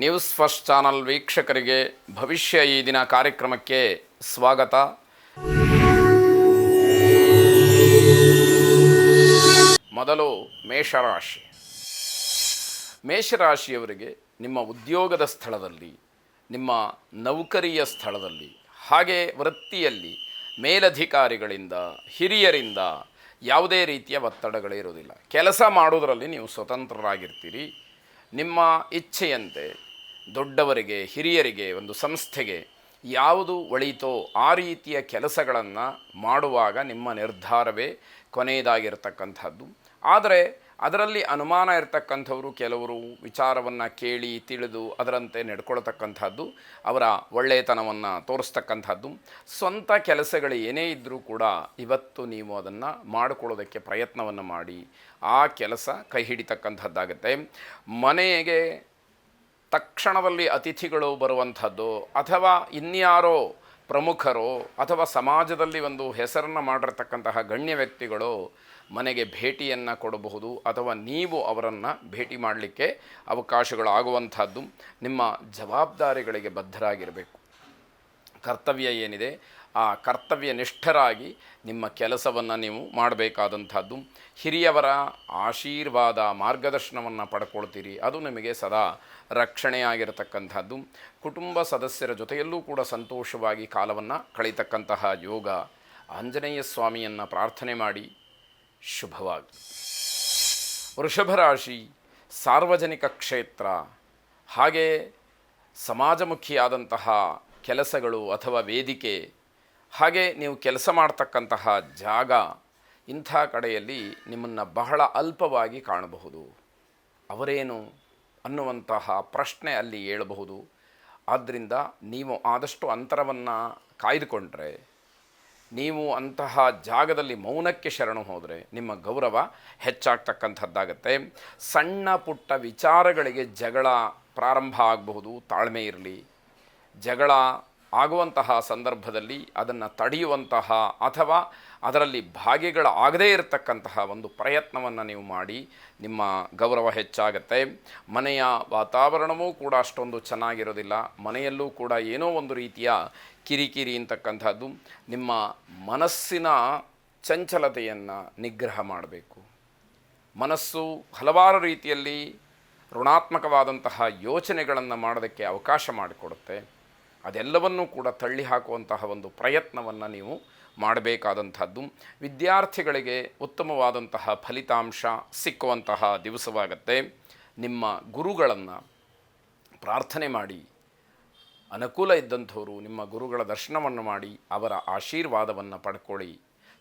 News first channel ವೀಕ್ಷಕರಿಗೆ ಭವಿಷ್ಯ ಈ ದಿನ ಕಾರ್ಯಕ್ರಮಕ್ಕೆ ಸ್ವಾಗತ. ಮೊದಲು ಮೇಷರಾಶಿ. ಮೇಷರಾಶಿಯವರಿಗೆ ನಿಮ್ಮ ಉದ್ಯೋಗದ ಸ್ಥಳದಲ್ಲಿ, ನಿಮ್ಮ ನೌಕರಿಯ ಸ್ಥಳದಲ್ಲಿ, ಹಾಗೆ ವೃತ್ತಿಯಲ್ಲಿ ಮೇಲಧಿಕಾರಿಗಳಿಂದ, ಹಿರಿಯರಿಂದ ಯಾವುದೇ ರೀತಿಯ ಒತ್ತಡಗಳಿರುವುದಿಲ್ಲ. ಕೆಲಸ ಮಾಡುವುದರಲ್ಲಿ ನೀವು ಸ್ವತಂತ್ರರಾಗಿರ್ತೀರಿ. ನಿಮ್ಮ ಇಚ್ಛೆಯಂತೆ ದೊಡ್ಡವರಿಗೆ, ಹಿರಿಯರಿಗೆ, ಒಂದು ಸಂಸ್ಥೆಗೆ ಯಾವುದು ಒಳಿತೋ ಆ ರೀತಿಯ ಕೆಲಸಗಳನ್ನು ಮಾಡುವಾಗ ನಿಮ್ಮ ನಿರ್ಧಾರವೇ ಕೊನೆಯದಾಗಿರ್ತಕ್ಕಂಥದ್ದು. ಆದರೆ ಅದರಲ್ಲಿ ಅನುಮಾನ ಇರತಕ್ಕಂಥವರು ಕೆಲವರು ವಿಚಾರವನ್ನು ಕೇಳಿ ತಿಳಿದು ಅದರಂತೆ ನಡ್ಕೊಳ್ತಕ್ಕಂಥದ್ದು, ಅವರ ಒಳ್ಳೆಯತನವನ್ನು ತೋರಿಸ್ತಕ್ಕಂಥದ್ದು. ಸ್ವಂತ ಕೆಲಸಗಳು ಏನೇ ಇದ್ದರೂ ಕೂಡ ಇವತ್ತು ನೀವು ಅದನ್ನು ಮಾಡಿಕೊಳ್ಳೋದಕ್ಕೆ ಪ್ರಯತ್ನವನ್ನು ಮಾಡಿ ಆ ಕೆಲಸ ಕೈ ಹಿಡಿತಕ್ಕಂಥದ್ದಾಗುತ್ತೆ. ಮನೆಗೆ ತಕ್ಷಣದಲ್ಲಿ ಅತಿಥಿಗಳು ಬರುವಂಥದ್ದು, ಅಥವಾ ಇನ್ಯಾರೋ ಪ್ರಮುಖರು ಅಥವಾ ಸಮಾಜದಲ್ಲಿ ಒಂದು ಹೆಸರನ್ನು ಮಾಡಿರ್ತಕ್ಕಂತಹ ಗಣ್ಯ ವ್ಯಕ್ತಿಗಳು ಮನೆಗೆ ಭೇಟಿಯನ್ನು ಕೊಡಬಹುದು, ಅಥವಾ ನೀವು ಅವರನ್ನು ಭೇಟಿ ಮಾಡಲಿಕ್ಕೆ ಅವಕಾಶಗಳು ಆಗುವಂಥದ್ದು. ನಿಮ್ಮ ಜವಾಬ್ದಾರಿಗಳಿಗೆ ಬದ್ಧರಾಗಿರಬೇಕು. ಕರ್ತವ್ಯ ಏನಿದೆ ಆ ಕರ್ತವ್ಯ ನಿಷ್ಠರಾಗಿ ನಿಮ್ಮ ಕೆಲಸವನ್ನು ನೀವು ಮಾಡಬೇಕಾದಂಥದ್ದು. ಹಿರಿಯವರ ಆಶೀರ್ವಾದ, ಮಾರ್ಗದರ್ಶನವನ್ನು ಪಡ್ಕೊಳ್ತೀರಿ, ಅದು ನಿಮಗೆ ಸದಾ ರಕ್ಷಣೆಯಾಗಿರತಕ್ಕಂಥದ್ದು. ಕುಟುಂಬ ಸದಸ್ಯರ ಜೊತೆಯಲ್ಲೂ ಕೂಡ ಸಂತೋಷವಾಗಿ ಕಾಲವನ್ನು ಕಳೀತಕ್ಕಂತಹ ಯೋಗ. ಆಂಜನೇಯ ಸ್ವಾಮಿಯನ್ನು ಪ್ರಾರ್ಥನೆ ಮಾಡಿ, ಶುಭವಾಗಿ. ವೃಷಭ ರಾಶಿ. ಸಾರ್ವಜನಿಕ ಕ್ಷೇತ್ರ ಹಾಗೆ ಸಮಾಜಮುಖಿಯಾದಂತಹ ಕೆಲಸಗಳು ಅಥವಾ ವೇದಿಕೆ, ಹಾಗೆ ನೀವು ಕೆಲಸ ಮಾಡ್ತಕ್ಕಂತಹ ಜಾಗ, ಇಂಥ ಕಡೆಯಲ್ಲಿ ನಿಮ್ಮನ್ನು ಬಹಳ ಅಲ್ಪವಾಗಿ ಕಾಣಬಹುದು. ಅವರೇನು ಅನ್ನುವಂತಹ ಪ್ರಶ್ನೆ ಅಲ್ಲಿ ಏಳಬಹುದು. ಆದ್ದರಿಂದ ನೀವು ಆದಷ್ಟು ಅಂತರವನ್ನು ಕಾಯ್ದುಕೊಂಡ್ರೆ, ನೀವು ಅಂತಹ ಜಾಗದಲ್ಲಿ ಮೌನಕ್ಕೆ ಶರಣು ಹೋದರೆ ನಿಮ್ಮ ಗೌರವ ಹೆಚ್ಚಾಗ್ತಕ್ಕಂಥದ್ದಾಗತ್ತೆ. ಸಣ್ಣ ಪುಟ್ಟ ವಿಚಾರಗಳಿಗೆ ಜಗಳ ಪ್ರಾರಂಭ ಆಗಬಹುದು. ತಾಳ್ಮೆ ಇರಲಿ. ಜಗಳ ಆಗುವಂತಹ ಸಂದರ್ಭದಲ್ಲಿ ಅದನ್ನು ತಡೆಯುವಂತಹ ಅಥವಾ ಅದರಲ್ಲಿ ಭಾಗಿಗಳಾಗದೇ ಇರತಕ್ಕಂತಹ ಒಂದು ಪ್ರಯತ್ನವನ್ನು ನೀವು ಮಾಡಿ, ನಿಮ್ಮ ಗೌರವ ಹೆಚ್ಚಾಗತ್ತೆ. ಮನೆಯ ವಾತಾವರಣವೂ ಕೂಡ ಅಷ್ಟೊಂದು ಚೆನ್ನಾಗಿರೋದಿಲ್ಲ. ಮನೆಯಲ್ಲೂ ಕೂಡ ಏನೋ ಒಂದು ರೀತಿಯ ಕಿರಿಕಿರಿ ಅಂತಕ್ಕಂಥದ್ದು. ನಿಮ್ಮ ಮನಸ್ಸಿನ ಚಂಚಲತೆಯನ್ನು ನಿಗ್ರಹ ಮಾಡಬೇಕು. ಮನಸ್ಸು ಹಲವಾರು ರೀತಿಯಲ್ಲಿ ಋಣಾತ್ಮಕವಾದಂತಹ ಯೋಚನೆಗಳನ್ನು ಮಾಡೋದಕ್ಕೆ ಅವಕಾಶ ಮಾಡಿಕೊಡುತ್ತೆ. ಅದೆಲ್ಲವನ್ನೂ ಕೂಡ ತಳ್ಳಿ ಹಾಕುವಂತಹ ಒಂದು ಪ್ರಯತ್ನವನ್ನು ನೀವು ಮಾಡಬೇಕಾದಂಥದ್ದು. ವಿದ್ಯಾರ್ಥಿಗಳಿಗೆ ಉತ್ತಮವಾದಂತಹ ಫಲಿತಾಂಶ ಸಿಕ್ಕುವಂತಹ ದಿವಸವಾಗತ್ತೆ. ನಿಮ್ಮ ಗುರುಗಳನ್ನು ಪ್ರಾರ್ಥನೆ ಮಾಡಿ, ಅನುಕೂಲ ಇದ್ದಂಥವರು ನಿಮ್ಮ ಗುರುಗಳ ದರ್ಶನವನ್ನು ಮಾಡಿ ಅವರ ಆಶೀರ್ವಾದವನ್ನು ಪಡ್ಕೊಳ್ಳಿ.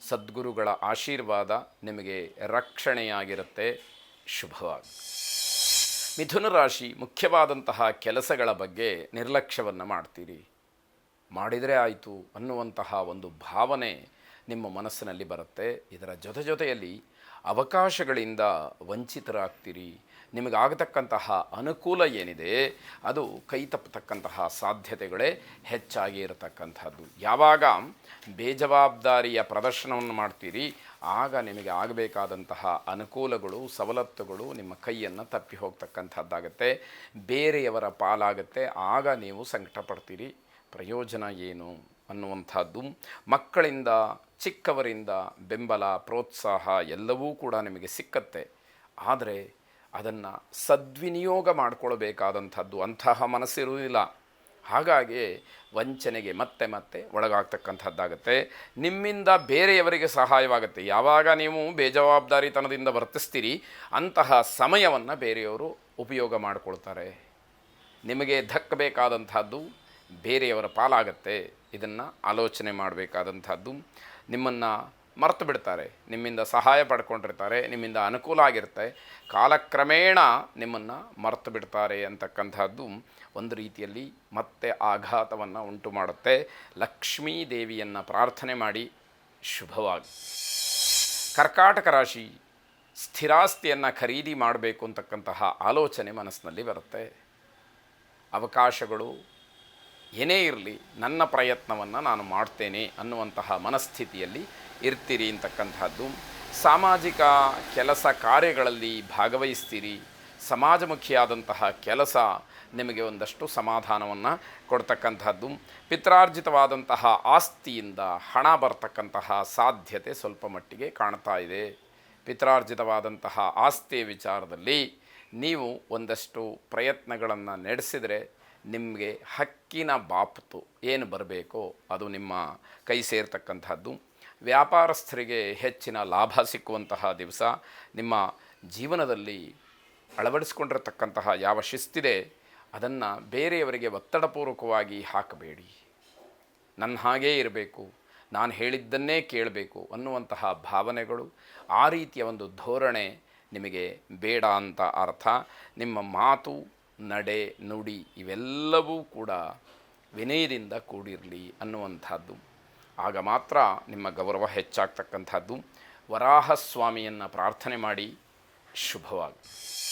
ಸದ್ಗುರುಗಳ ಆಶೀರ್ವಾದ ನಿಮಗೆ ರಕ್ಷಣೆಯಾಗಿರುತ್ತೆ. ಶುಭವಾಗಿ. ಮಿಥುನ ರಾಶಿ. ಮುಖ್ಯವಾದಂತಹ ಕೆಲಸಗಳ ಬಗ್ಗೆ ನಿರ್ಲಕ್ಷ್ಯವನ್ನು ಮಾಡ್ತೀರಿ. ಮಾಡಿದರೆ ಆಯಿತು ಅನ್ನುವಂತಹ ಒಂದು ಭಾವನೆ ನಿಮ್ಮ ಮನಸ್ಸಿನಲ್ಲಿ ಬರುತ್ತೆ. ಇದರ ಜೊತೆಯಲ್ಲಿ ಅವಕಾಶಗಳಿಂದ ವಂಚಿತರಾಗ್ತೀರಿ. ನಿಮಗಾಗತಕ್ಕಂತಹ ಅನುಕೂಲ ಏನಿದೆ ಅದು ಕೈ ತಪ್ಪತಕ್ಕಂತಹ ಸಾಧ್ಯತೆಗಳೇ ಹೆಚ್ಚಾಗಿ ಇರತಕ್ಕಂಥದ್ದು. ಯಾವಾಗ ಬೇಜವಾಬ್ದಾರಿಯ ಪ್ರದರ್ಶನವನ್ನು ಮಾಡ್ತೀರಿ ಆಗ ನಿಮಗೆ ಆಗಬೇಕಾದಂತಹ ಅನುಕೂಲಗಳು, ಸವಲತ್ತುಗಳು ನಿಮ್ಮ ಕೈಯನ್ನು ತಪ್ಪಿ ಹೋಗ್ತಕ್ಕಂಥದ್ದಾಗತ್ತೆ. ಬೇರೆಯವರ ಪಾಲಾಗತ್ತೆ. ಆಗ ನೀವು ಸಂಕಟ ಪಡ್ತೀರಿ. ಪ್ರಯೋಜನ ಏನು ಅನ್ನುವಂಥದ್ದು. ಮಕ್ಕಳಿಂದ, ಚಿಕ್ಕವರಿಂದ ಬೆಂಬಲ, ಪ್ರೋತ್ಸಾಹ ಎಲ್ಲವೂ ಕೂಡ ನಿಮಗೆ ಸಿಕ್ಕತ್ತೆ. ಆದರೆ ಅದನ್ನು ಸದ್ವಿನಿಯೋಗ ಮಾಡಿಕೊಳ್ಬೇಕಾದಂಥದ್ದು ಅಂತಹ ಮನಸ್ಸಿರುವುದಿಲ್ಲ. ಹಾಗಾಗಿ ವಂಚನೆಗೆ ಮತ್ತೆ ಒಳಗಾಗ್ತಕ್ಕಂಥದ್ದಾಗತ್ತೆ. ನಿಮ್ಮಿಂದ ಬೇರೆಯವರಿಗೆ ಸಹಾಯವಾಗುತ್ತೆ. ಯಾವಾಗ ನೀವು ಬೇಜವಾಬ್ದಾರಿತನದಿಂದ ವರ್ತಿಸ್ತೀರಿ ಅಂತಹ ಸಮಯವನ್ನು ಬೇರೆಯವರು ಉಪಯೋಗ ಮಾಡಿಕೊಳ್ತಾರೆ. ನಿಮಗೆ ದಕ್ಕಬೇಕಾದಂಥದ್ದು ಬೇರೆಯವರ ಪಾಲಾಗತ್ತೆ. ಇದನ್ನು ಆಲೋಚನೆ ಮಾಡಬೇಕಾದಂಥದ್ದು. ನಿಮ್ಮನ್ನು ಮರೆತು ಬಿಡ್ತಾರೆ. ನಿಮ್ಮಿಂದ ಸಹಾಯ ಪಡ್ಕೊಂಡಿರ್ತಾರೆ, ನಿಮ್ಮಿಂದ ಅನುಕೂಲ ಆಗಿರುತ್ತೆ. ಕಾಲಕ್ರಮೇಣ ನಿಮ್ಮನ್ನು ಮರೆತು ಬಿಡ್ತಾರೆ ಅಂತಕ್ಕಂಥದ್ದು ಒಂದು ರೀತಿಯಲ್ಲಿ ಮತ್ತೆ ಆಘಾತವನ್ನು ಉಂಟು ಮಾಡುತ್ತೆ. ಲಕ್ಷ್ಮೀ ದೇವಿಯನ್ನು ಪ್ರಾರ್ಥನೆ ಮಾಡಿ, ಶುಭವಾಗಿ. ಕರ್ಕಾಟಕ ರಾಶಿ. ಸ್ಥಿರಾಸ್ತಿಯನ್ನು ಖರೀದಿ ಮಾಡಬೇಕು ಅಂತಕ್ಕಂತಹ ಆಲೋಚನೆ ಮನಸ್ಸಿನಲ್ಲಿ ಬರುತ್ತೆ. ಅವಕಾಶಗಳು ಏನೇ ಇರಲಿ ನನ್ನ ಪ್ರಯತ್ನವನ್ನು ನಾನು ಮಾಡ್ತೇನೆ ಅನ್ನುವಂತಹ ಮನಸ್ಥಿತಿಯಲ್ಲಿ ಇರ್ತೀರಿ ಅಂತಕ್ಕಂಥದ್ದು. ಸಾಮಾಜಿಕ ಕೆಲಸ ಕಾರ್ಯಗಳಲ್ಲಿ ಭಾಗವಹಿಸ್ತೀರಿ. ಸಮಾಜಮುಖಿಯಾದಂತಹ ಕೆಲಸ ನಿಮಗೆ ಒಂದಷ್ಟು ಸಮಾಧಾನವನ್ನು ಕೊಡ್ತಕ್ಕಂಥದ್ದು. ಪಿತ್ರಾರ್ಜಿತವಾದಂತಹ ಆಸ್ತಿಯಿಂದ ಹಣ ಬರ್ತಕ್ಕಂತಹ ಸಾಧ್ಯತೆ ಸ್ವಲ್ಪ ಮಟ್ಟಿಗೆ ಕಾಣ್ತಾ ಇದೆ. ಪಿತ್ರಾರ್ಜಿತವಾದಂತಹ ಆಸ್ತಿಯ ವಿಚಾರದಲ್ಲಿ ನೀವು ಒಂದಷ್ಟು ಪ್ರಯತ್ನಗಳನ್ನು ನಡೆಸಿದರೆ ನಿಮಗೆ ಹಕ್ಕಿನ ಬಾಪತು ಏನು ಬರಬೇಕೋ ಅದು ನಿಮ್ಮ ಕೈ ಸೇರ್ತಕ್ಕಂಥದ್ದು. ವ್ಯಾಪಾರಸ್ಥರಿಗೆ ಹೆಚ್ಚಿನ ಲಾಭ ಸಿಕ್ಕುವಂತಹ ದಿವಸ. ನಿಮ್ಮ ಜೀವನದಲ್ಲಿ ಅಳವಡಿಸಿಕೊಂಡಿರತಕ್ಕಂತಹ ಯಾವ ಶಿಸ್ತಿದೆ ಅದನ್ನು ಬೇರೆಯವರಿಗೆ ಒತ್ತಡಪೂರ್ವಕವಾಗಿ ಹಾಕಬೇಡಿ. ನನ್ನ ಹಾಗೇ ಇರಬೇಕು, ನಾನು ಹೇಳಿದ್ದನ್ನೇ ಕೇಳಬೇಕು ಅನ್ನುವಂತಹ ಭಾವನೆಗಳು, ಆ ರೀತಿಯ ಒಂದು ಧೋರಣೆ ನಿಮಗೆ ಬೇಡ ಅಂತ ಅರ್ಥ. ನಿಮ್ಮ ಮಾತು, ನಡೆ, ನುಡಿ ಇವೆಲ್ಲವೂ ಕೂಡ ವಿನಯದಿಂದ ಕೂಡಿರಲಿ ಅನ್ನುವಂಥದ್ದು. ಆಗ ಮಾತ್ರ ನಿಮ್ಮ ಗೌರವ ಹೆಚ್ಚಾಗ್ತಕ್ಕಂಥದ್ದು. ವರಾಹಸ್ವಾಮಿಯನ್ನು ಪ್ರಾರ್ಥನೆ ಮಾಡಿ. ಶುಭವಾಗಿ.